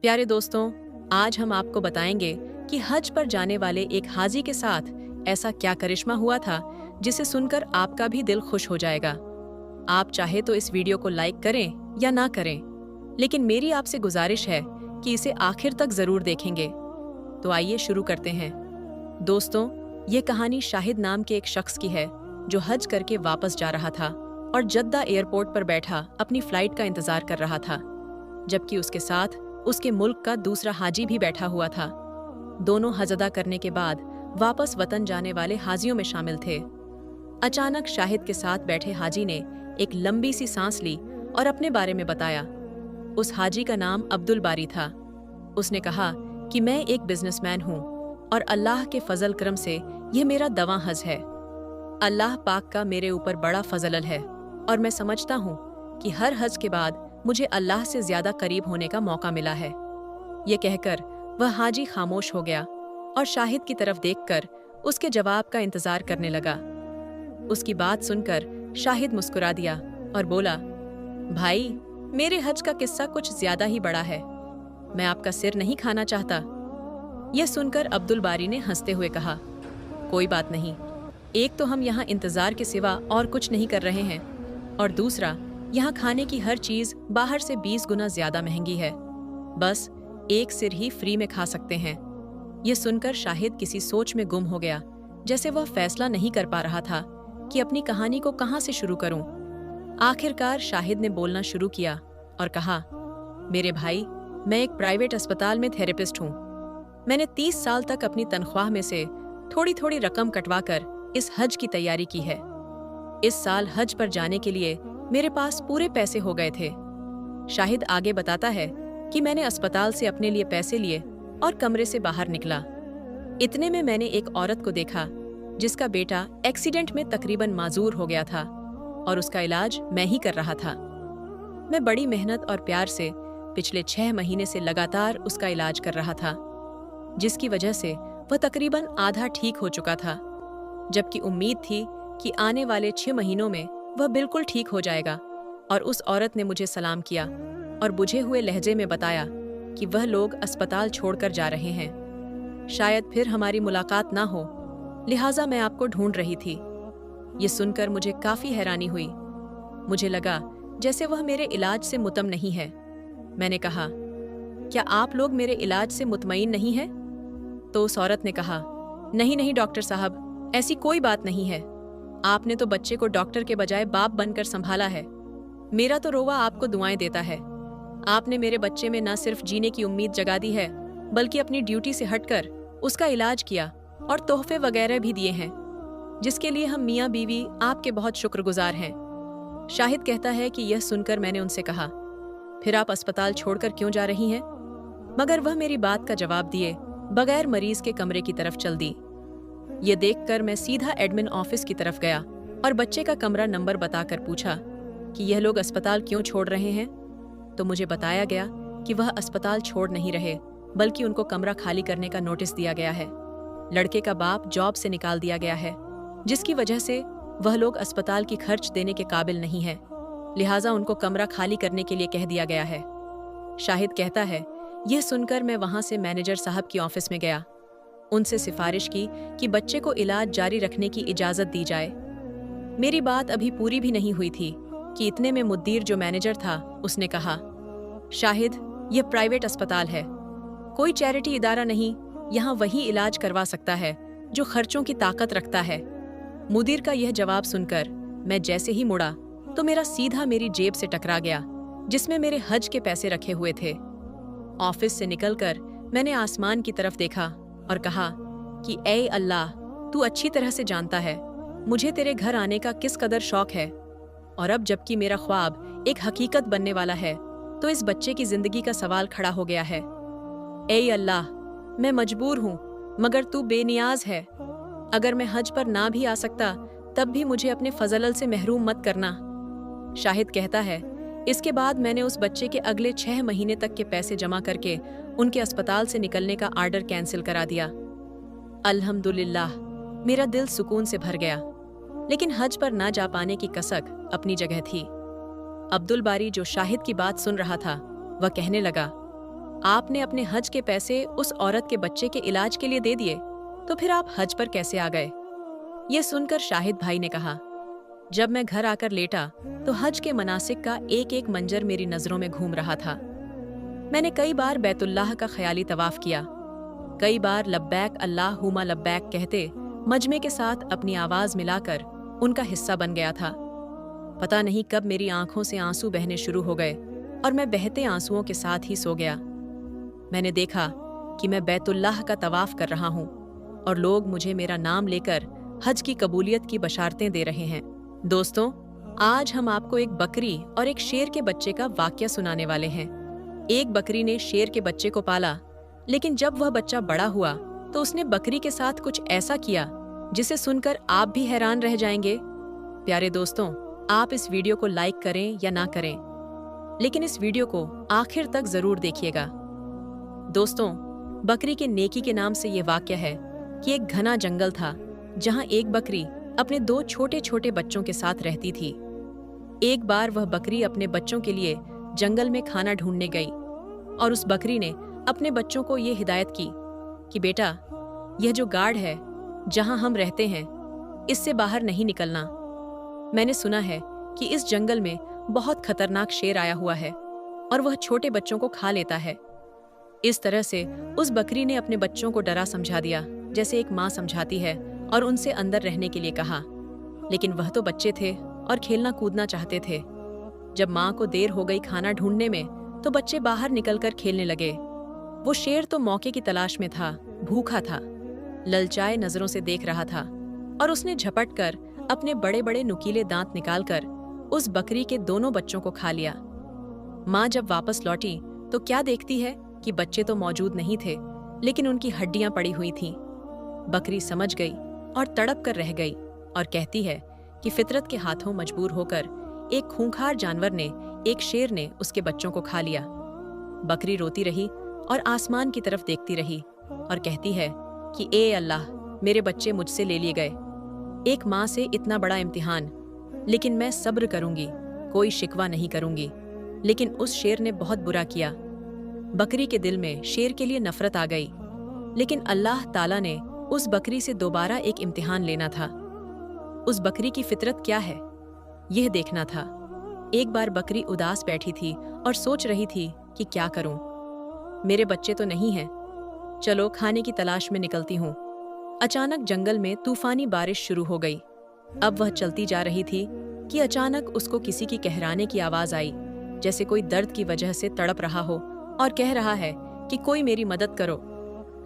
प्यारे दोस्तों, आज हम आपको बताएंगे कि हज पर जाने वाले एक हाजी के साथ ऐसा क्या करिश्मा हुआ था जिसे सुनकर आपका भी दिल खुश हो जाएगा। आप चाहे तो इस वीडियो को लाइक करें या ना करें, लेकिन मेरी आपसे गुजारिश है कि इसे आखिर तक जरूर देखेंगे। तो आइए शुरू करते हैं। दोस्तों, ये कहानी शाहिद नाम के एक शख्स की है जो हज करके वापस जा रहा था और जद्दा एयरपोर्ट पर बैठा अपनी फ्लाइट का इंतजार कर रहा था, जबकि उसके साथ उसके मुल्क का दूसरा हाजी भी बैठा हुआ था। दोनों हज अदा करने के बाद वापस वतन जाने वाले हाजियों में शामिल थे। अचानक शाहिद के साथ बैठे हाजी ने एक लंबी सी सांस ली और अपने बारे में बताया। उस हाजी का नाम अब्दुल बारी था। उसने कहा कि मैं एक बिजनेसमैन हूँ और अल्लाह के फजल करम से यह मेरा दवा हज है। अल्लाह पाक का मेरे ऊपर बड़ा फजल है और मैं समझता हूँ कि हर हज के बाद मुझे अल्लाह से ज्यादा करीब होने का मौका मिला है। ये कहकर वह हाजी खामोश हो गया और शाहिद की तरफ देखकर उसके जवाब का इंतजार करने लगा। उसकी बात सुनकर शाहिद मुस्कुरा दिया और बोला, भाई, मेरे हज का किस्सा कुछ ज्यादा ही बड़ा है। मैं आपका सिर नहीं खाना चाहता। यह सुनकर अब्दुल बारी ने हंसते हुए कहा, कोई बात नहीं। एक तो हम यहाँ इंतजार के सिवा और कुछ नहीं कर रहे हैं, और दूसरा, यहाँ खाने की हर चीज बाहर से 20 गुना ज्यादा महंगी है। बस एक सिर ही फ्री में खा सकते हैं। ये सुनकर शाहिद किसी सोच में गुम हो गया, जैसे वह फैसला नहीं कर पा रहा था कि अपनी कहानी को कहाँ से शुरू करूं। आखिरकार शाहिद ने बोलना शुरू किया और कहा, मेरे भाई, मैं एक प्राइवेट अस्पताल में थेरेपिस्ट हूँ। मैंने 30 साल तक अपनी तनख्वाह में से थोड़ी थोड़ी रकम कटवाकर इस हज की तैयारी की है। इस साल हज पर जाने के लिए मेरे पास पूरे पैसे हो गए थे। शाहिद आगे बताता है कि मैंने अस्पताल से अपने लिए पैसे लिए और कमरे से बाहर निकला। इतने में मैंने एक औरत को देखा जिसका बेटा एक्सीडेंट में तकरीबन माजूर हो गया था और उसका इलाज मैं ही कर रहा था। मैं बड़ी मेहनत और प्यार से पिछले 6 महीने से लगातार उसका इलाज कर रहा था, जिसकी वजह से वह तकरीबन आधा ठीक हो चुका था, जबकि उम्मीद थी कि आने वाले 6 महीनों में वह बिल्कुल ठीक हो जाएगा। और उस औरत ने मुझे सलाम किया और बुझे हुए लहजे में बताया कि वह लोग अस्पताल छोड़कर जा रहे हैं। शायद फिर हमारी मुलाकात ना हो, लिहाजा मैं आपको ढूंढ रही थी। ये सुनकर मुझे काफी हैरानी हुई। मुझे लगा जैसे वह मेरे इलाज से मुतम नहीं है। मैंने कहा, क्या आप लोग मेरे इलाज से मुतमईन नहीं हैं? तो उस औरत ने कहा, नहीं नहीं डॉक्टर साहब, ऐसी कोई बात नहीं है। आपने तो बच्चे को डॉक्टर के बजाय बाप बनकर संभाला है। मेरा तो रोवा आपको दुआएं देता है। आपने मेरे बच्चे में न सिर्फ जीने की उम्मीद जगा दी है, बल्कि अपनी ड्यूटी से हटकर उसका इलाज किया और तोहफे वगैरह भी दिए हैं, जिसके लिए हम मियाँ बीवी आपके बहुत शुक्रगुजार हैं। शाहिद कहता है कि यह सुनकर मैंने उनसे कहा, फिर आप अस्पताल छोड़कर क्यों जा रही हैं? मगर वह मेरी बात का जवाब दिए बगैर मरीज के कमरे की तरफ चल दी। ये देखकर मैं सीधा एडमिन ऑफिस की तरफ गया और बच्चे का कमरा नंबर बताकर पूछा कि यह लोग अस्पताल क्यों छोड़ रहे हैं। तो मुझे बताया गया कि वह अस्पताल छोड़ नहीं रहे, बल्कि उनको कमरा खाली करने का नोटिस दिया गया है। लड़के का बाप जॉब से निकाल दिया गया है, जिसकी वजह से वह लोग अस्पताल की खर्च देने के काबिल नहीं है, लिहाजा उनको कमरा खाली करने के लिए कह दिया गया है। शाहिद कहता है, यह सुनकर मैं वहां से मैनेजर साहब की ऑफिस में गया। उनसे सिफारिश की कि बच्चे को इलाज जारी रखने की इजाजत दी जाए। मेरी बात अभी पूरी भी नहीं हुई थी कि इतने में मुद्दीर जो मैनेजर था, उसने कहा, शाहिद, यह प्राइवेट अस्पताल है, कोई चैरिटी इदारा नहीं। यहाँ वही इलाज करवा सकता है जो खर्चों की ताकत रखता है। मुदीर का यह जवाब सुनकर मैं जैसे ही मुड़ा तो मेरा सीधा मेरी जेब से टकरा गया, जिसमें मेरे हज के पैसे रखे हुए थे। ऑफिस से निकलकर मैंने आसमान की तरफ देखा और कहा कि ऐ अल्लाह, तू अच्छी तरह से जानता है मुझे तेरे घर आने का किस कदर शौक है, और अब जबकि मेरा ख्वाब एक हकीकत बनने वाला है, तो इस बच्चे की जिंदगी का सवाल खड़ा हो गया है। ऐ अल्लाह, मैं मजबूर हूँ, मगर तू बेनियाज है। अगर मैं हज पर ना भी आ सकता, तब भी मुझे अपने फजलल से महरूम मत करना। शाहिद कहता है, इसके बाद मैंने उस बच्चे के अगले 6 महीने तक के पैसे जमा करके उनके अस्पताल से निकलने का आर्डर कैंसिल करा दिया। अल्हम्दुलिल्लाह, मेरा दिल सुकून से भर गया। लेकिन हज पर ना जा पाने की कसक अपनी जगह थी। अब्दुल बारी, जो शाहिद की बात सुन रहा था, वह कहने लगा, आपने अपने हज के पैसे उस औरत के बच्चे के इलाज के लिए दे दिए, तो फिर आप हज पर कैसे आ गए? ये सुनकर शाहिद भाई ने कहा, जब मैं घर आकर लेटा तो हज के मनासिक का एक एक मंजर मेरी नजरों में घूम रहा था। मैंने कई बार बैतुल्लाह का ख्याली तवाफ किया, कई बार लब्बैक अल्लाहुम्मा लब्बैक कहते मजमे के साथ अपनी आवाज मिलाकर उनका हिस्सा बन गया था। पता नहीं कब मेरी आंखों से आंसू बहने शुरू हो गए और मैं बहते आंसुओं के साथ ही सो गया। मैंने देखा कि मैं बैतुल्लाह का तवाफ कर रहा हूँ और लोग मुझे मेरा नाम लेकर हज की कबूलियत की बशारतें दे रहे हैं। दोस्तों, आज हम आपको एक बकरी और एक शेर के बच्चे का वाकया सुनाने वाले हैं। एक बकरी ने शेर के बच्चे को पाला, लेकिन जब वह बच्चा बड़ा हुआ तो उसने बकरी के साथ कुछ ऐसा किया जिसे सुनकर आप भी हैरान रह जाएंगे। प्यारे दोस्तों, आप इस वीडियो को लाइक करें या ना करें, लेकिन इस वीडियो को आखिर तक जरूर देखिएगा। दोस्तों, बकरी के नेकी के नाम से ये वाकया है कि एक घना जंगल था जहां एक बकरी अपने 2 छोटे छोटे बच्चों के साथ रहती थी। एक बार वह बकरी अपने बच्चों के लिए जंगल में खाना ढूंढने गई और उस बकरी ने अपने बच्चों को ये हिदायत की कि बेटा, यह जो गाड़ है जहां हम रहते हैं, इससे बाहर नहीं निकलना। मैंने सुना है कि इस जंगल में बहुत खतरनाक शेर आया हुआ है और वह छोटे बच्चों को खा लेता है। इस तरह से उस बकरी ने अपने बच्चों को डरा समझा दिया, जैसे एक माँ समझाती है, और उनसे अंदर रहने के लिए कहा। लेकिन वह तो बच्चे थे और खेलना कूदना चाहते थे। जब माँ को देर हो गई खाना ढूंढने में, तो बच्चे बाहर निकलकर खेलने लगे। वो शेर तो मौके की तलाश में था, भूखा था, ललचाए नजरों से देख रहा था और उसने झपट कर अपने बड़े बड़े नुकीले दांत निकालकर उस बकरी के दोनों बच्चों को खा लिया। माँ जब वापस लौटी तो क्या देखती है कि बच्चे तो मौजूद नहीं थे, लेकिन उनकी हड्डियां पड़ी हुई थीं। बकरी समझ गई और तड़प कर रह गई और कहती है कि फितरत के हाथों मजबूर होकर एक खूंखार जानवर ने, एक शेर ने उसके बच्चों को खा लिया। बकरी रोती रही और आसमान की तरफ देखती रही और कहती है कि ए अल्लाह, मेरे बच्चे मुझसे ले लिए गए। एक माँ से इतना बड़ा इम्तिहान, लेकिन मैं सब्र करूंगी, कोई शिकवा नहीं करूंगी। लेकिन उस शेर ने बहुत बुरा किया। बकरी के दिल में शेर के लिए नफरत आ गई, लेकिन अल्लाह ताला ने उस बकरी से दोबारा एक इम्तिहान लेना था। उस बकरी की फितरत क्या है, यह देखना था। एक बार बकरी उदास बैठी थी और सोच रही थी कि क्या करूं, मेरे बच्चे तो नहीं हैं, चलो खाने की तलाश में निकलती हूं। अचानक जंगल में तूफानी बारिश शुरू हो गई। अब वह चलती जा रही थी कि अचानक उसको किसी की कहराने की आवाज आई, जैसे कोई दर्द की वजह से तड़प रहा हो और कह रहा है कि कोई मेरी मदद करो।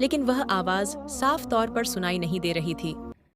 लेकिन वह आवाज साफ तौर पर सुनाई नहीं दे रही थी।